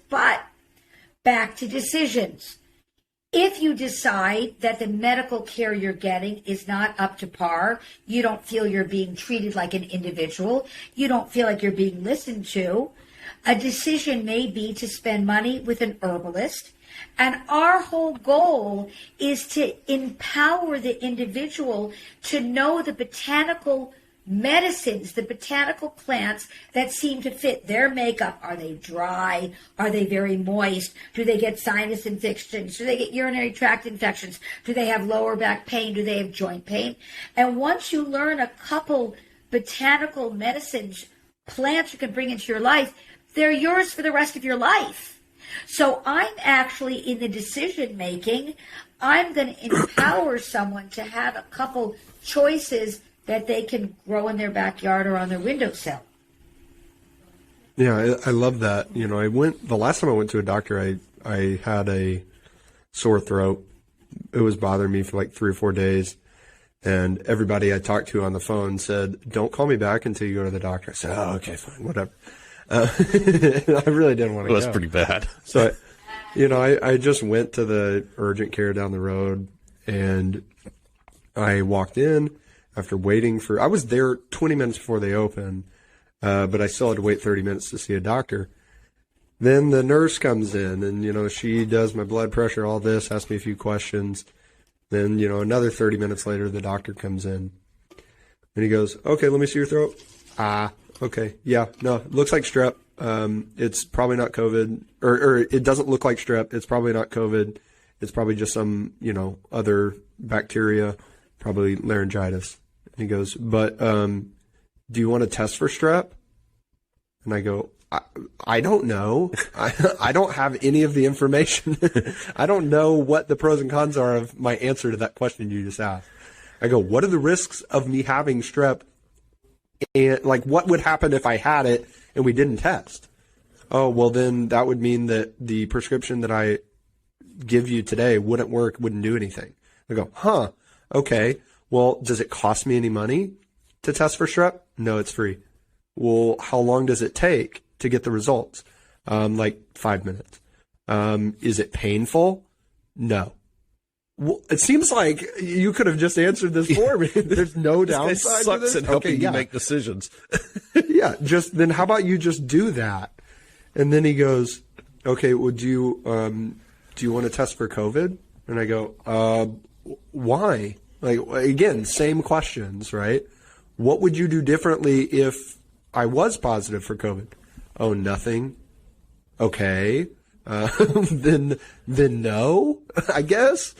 But back to decisions. If you decide that the medical care you're getting is not up to par, you don't feel you're being treated like an individual, you don't feel like you're being listened to, a decision may be to spend money with an herbalist. And our whole goal is to empower the individual to know the botanical medicines, the botanical plants that seem to fit their makeup. Are they dry? Are they very moist? Do they get sinus infections? Do they get urinary tract infections? Do they have lower back pain? Do they have joint pain? And once you learn a couple botanical medicines, plants you can bring into your life, they're yours for the rest of your life. So I'm actually in the decision making. I'm going to empower someone to have a couple choices that they can grow in their backyard or on their windowsill. Yeah, I love that. You know, the last time I went to a doctor, I had a sore throat. It was bothering me for like 3 or 4 days. And everybody I talked to on the phone said, don't call me back until you go to the doctor. I said, oh, okay, fine, whatever. I really didn't want to go. That's pretty bad. So, you know, I just went to the urgent care down the road, and I walked in after waiting I was there 20 minutes before they opened, but I still had to wait 30 minutes to see a doctor. Then the nurse comes in, and, you know, she does my blood pressure, all this, asks me a few questions. Then, you know, another 30 minutes later, the doctor comes in, and he goes, okay, let me see your throat. Okay. Yeah. No, it looks like strep. It's probably not COVID, or it doesn't look like strep. It's probably not COVID. It's probably just some, you know, other bacteria, probably laryngitis. And he goes, but, do you want to test for strep? And I go, I don't know. I don't have any of the information. I don't know what the pros and cons are of my answer to that question you just asked. I go, what are the risks of me having strep? And like, what would happen if I had it and we didn't test? Oh, well, then that would mean that the prescription that I give you today wouldn't work, wouldn't do anything. I go, okay. Well, does it cost me any money to test for strep? No, it's free. Well, how long does it take to get the results? Like 5 minutes. Is it painful? No. Well, it seems like you could have just answered this for me. There's no downside to this. Sucks in helping you make decisions. Yeah, then how about you just do that? And then he goes, okay, well, do you want to test for COVID? And I go, why? Like, again, same questions, right? What would you do differently if I was positive for COVID? Oh, nothing. Okay. Then no, I guess.